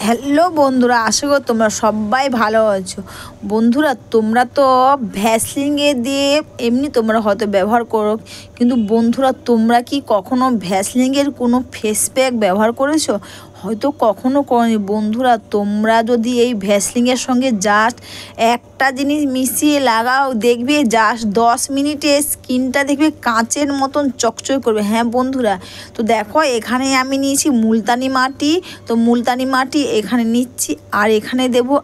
Hello বন্ধুরা, আশা করি তোমরা সবাই ভালো আছো। বন্ধুরা, তোমরা তো ভ্যাসলিনে দিয়ে এমনি তোমরা হয়তো ব্যবহার করো, কিন্তু বন্ধুরা তোমরা কি কখনো ভ্যাসলিনের কোনো ফেস প্যাক ব্যবহার করেছো? হয়তো কখনো করনি। বন্ধুরা, তোমরা যদি এই ভ্যাসলিনের সঙ্গে জাস্ট একটা জিনিস মিশিয়ে লাগাও, দেখবে জাস্ট 10 মিনিটে স্কিনটা দেখবে কাঁচের মতন চকচক করবে। হ্যাঁ বন্ধুরা, তো দেখো এখানে আমি নিয়েছি মুলতানি মাটি। তো মুলতানি মাটি এখানে নিচ্ছি, আর এখানে দেবো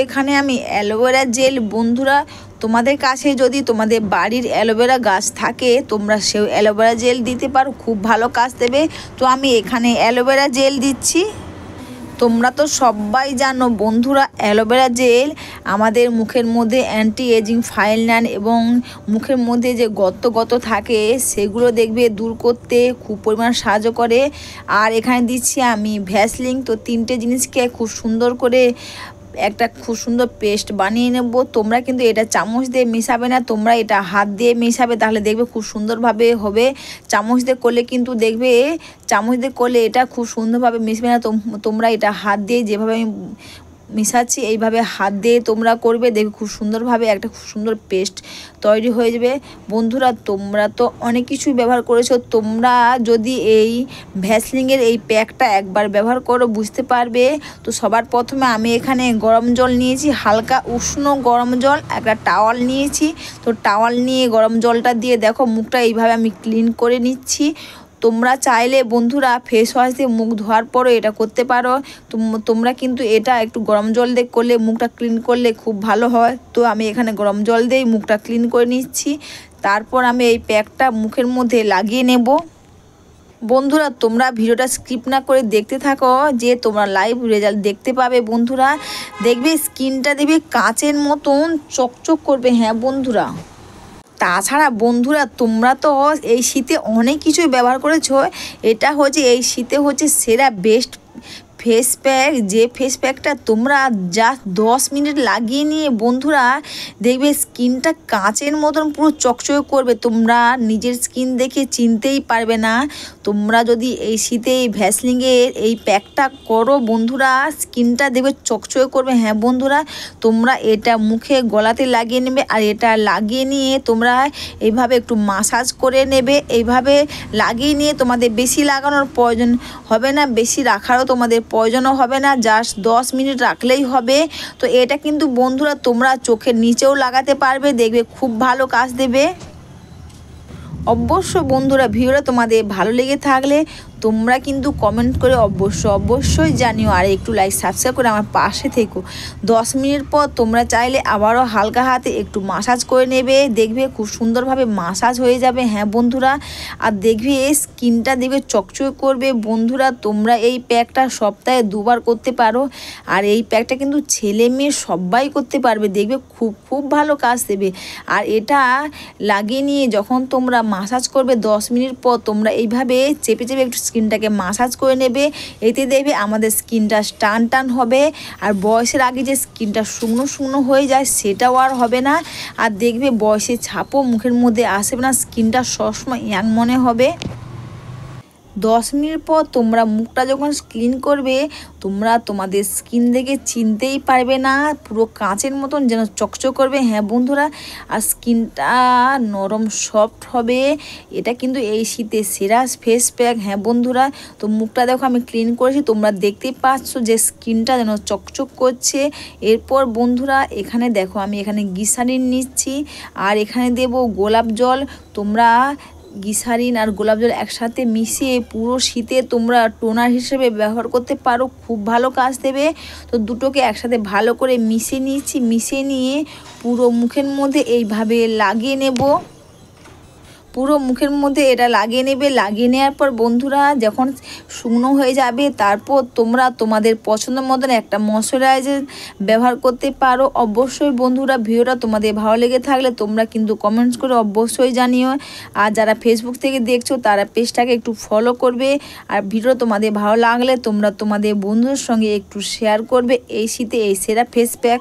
এখানে আমি অ্যালোভেরা জেল। বন্ধুরা, তোমাদের কাছে যদি তোমাদের বাড়ির অ্যালোভেরা গাছ থাকে, তোমরা সেই অ্যালোভেরা জেল দিতে পারো, খুব ভালো কাজ দেবে। তো আমি এখানে অ্যালোভেরা জেল দিচ্ছি। তোমরা তো সবাই জানো বন্ধুরা, অ্যালোভেরা জেল আমাদের মুখের মধ্যে অ্যান্টি এজিং ফাইলনান এবং মুখের মধ্যে যে গর্ত থাকে সেগুলো দেখবে দূর করতে খুব পরিমাণ সাহায্য করে। আর এখানে দিচ্ছি আমি ভ্যাসলিন। তো তিনটে জিনিসকে খুব সুন্দর করে একটা খুব সুন্দর পেস্ট বানিয়ে নেব। তোমরা কিন্তু এটা চামচ দিয়ে মেশাবে না, তোমরা এটা হাত দিয়ে মেশাবে, তাহলে দেখবে খুব সুন্দরভাবে হবে। চামচ দিয়ে করলে কিন্তু দেখবে এটা খুব সুন্দরভাবে মিশবে না। তোমরা এটা হাত দিয়ে যেভাবে আমি মিশাচ্ছি এইভাবে হাত দিয়ে তোমরা করবে, দেখবে খুব সুন্দরভাবে একটা খুব সুন্দর পেস্ট তৈরি হয়ে যাবে। বন্ধুরা, তোমরা তো অনেক কিছুই ব্যবহার করেছো। তোমরা যদি এই ভ্যাসলিনের এই প্যাকটা একবার ব্যবহার করো বুঝতে পারবে। তো সবার প্রথমে আমি এখানে গরম জল নিয়েছি, হালকা উষ্ণ গরম জল, একটা টাওয়াল নিয়েছি। তো টাওয়াল নিয়ে গরম জলটা দিয়ে দেখো মুখটা এইভাবে আমি ক্লিন করে নিচ্ছি। তোমরা চাইলে বন্ধুরা ফেস ওয়াশ দিয়ে মুখ ধোয়ার পরও এটা করতে পারো। তোমরা কিন্তু এটা একটু গরম জল দিয়ে করলে, মুখটা ক্লিন করলে খুব ভালো হয়। তো আমি এখানে গরম জল দিয়েই মুখটা ক্লিন করে নিচ্ছি। তারপর আমি এই প্যাকটা মুখের মধ্যে লাগিয়ে নেব। বন্ধুরা, তোমরা ভিডিওটা স্কিপ না করে দেখতে থাকো, যে তোমরা লাইভ রেজাল্ট দেখতে পাবে। বন্ধুরা, দেখবে স্কিনটা দেখবে কাঁচের মতন চকচক করবে। হ্যাঁ বন্ধুরা, তাছাড়া বন্ধুরা তোমরা তো এই শীতে অনেক কিছুই ব্যবহার করেছো। এটা হচ্ছে এই শীতে হচ্ছে সেরা বেস্ট ফেস প্যাক, যে ফেস প্যাকটা তোমরা জাস্ট 10 মিনিট লাগিয়ে নিয়ে বন্ধুরা দেখবে স্কিনটা কাঁচের মতন পুরো চকচকে করবে। তোমরা নিজের স্কিন দেখে চিনতেই পারবে না। তোমরা যদি এই শীতে এই ভ্যাসলিনের এই প্যাকটা করো বন্ধুরা, স্কিনটা দেখবে চকচকে করবে। হ্যাঁ বন্ধুরা, তোমরা এটা মুখে গলাতে লাগিয়ে নেবে, আর এটা লাগিয়ে নিয়ে তোমরা এইভাবে একটু মাসাজ করে নেবে। এইভাবে লাগিয়ে নিয়ে তোমাদের বেশি লাগানোর প্রয়োজন হবে না, বেশি রাখারও তোমাদের প্রয়োজনও হবে না, জাস্ট 10 মিনিট রাখলেই হবে। তো এটা কিন্তু বন্ধুরা তোমরা চোখের নিচেও লাগাতে পারবে, দেখবে খুব ভালো কাজ দেবে। অবশ্য বন্ধুরা, ভিডিওটা তোমাদের ভালো লেগে থাকলে তোমরা কিন্তু কমেন্ট করে অবশ্যই জানিও, আর একটু লাইক সাবস্ক্রাইব করে আমার পাশে থেকো। 10 মিনিট পর তোমরা চাইলে আবারও হালকা হাতে একটু মাসাজ করে নেবে, দেখবে খুব সুন্দরভাবে মাসাজ হয়ে যাবে। হ্যাঁ বন্ধুরা, আর দেখবে স্কিনটা দেখবে চকচকে করবে। বন্ধুরা, তোমরা এই প্যাকটা সপ্তাহে 2বার করতে পারো, আর এই প্যাকটা কিন্তু ছেলে মেয়ে সবাই করতে পারবে, দেখবে খুব ভালো কাজ দেবে। আর এটা লাগিয়ে নিয়ে যখন তোমরা মাসাজ করবে 10 মিনিট পর তোমরা এইভাবে চেপে একটু স্কিনটাকে মাসাজ করে নেবে। এতে দেখবে আমাদের স্কিনটা টান হবে, আর বয়সের আগে যে স্কিনটা শুকনো হয়ে যায় সেটাও আর হবে না। আর দেখবে বয়সের ছাপও মুখের মধ্যে আসবে না, স্কিনটা সবসময় ইয়াং মনে হবে। 10 মিনিট পর তোমরা মুখটা যখন ক্লিন করবে, তোমরা তোমাদের স্কিন দেখে চিনতেই পারবে না, পুরো কাঁচের মতন যেন চকচক করবে। হ্যাঁ বন্ধুরা, আর স্কিনটা নরম সফট হবে। এটা কিন্তু এই শীতে সেরা ফেস প্যাক। হ্যাঁ বন্ধুরা, তো মুখটা দেখো আমি ক্লিন করেছি, তোমরা দেখতেই পাচ্ছ যে স্কিনটা যেন চকচক করছে। এরপর বন্ধুরা এখানে দেখো আমি এখানে গ্লিসারিন নিচ্ছি, আর এখানে দেব গোলাপ জল। তোমরা গ্লিসারিন আর গোলাপ জল একসাথে মিশিয়ে পুরো শীতে তোমরা টোনার হিসেবে ব্যবহার করতে পারো, খুব ভালো কাজ দেবে। তো দুটোকে একসাথে ভালো করে মিশিয়ে নিয়ে পুরো মুখের মধ্যে এইভাবে লাগিয়ে নেব। পুরো মুখের মধ্যে এটা লাগিয়ে নেবে। লাগিয়ে নেওয়ার পর বন্ধুরা যখন শুকনো হয়ে যাবে, তারপর তোমরা তোমাদের পছন্দ মতন একটা ময়শ্চারাইজার ব্যবহার করতে পারো। অবশ্যই বন্ধুরা, ভিডিওটা তোমাদের ভালো লেগে থাকলে তোমরা কিন্তু কমেন্টস করে অবশ্যই জানিও। আর যারা ফেসবুক থেকে দেখছো তারা পেজটাকে একটু ফলো করবে, আর ভিডিও তোমাদের ভালো লাগলে তোমরা তোমাদের বন্ধুদের সঙ্গে একটু শেয়ার করবে। এই শীতে এই সেরা ফেস প্যাক।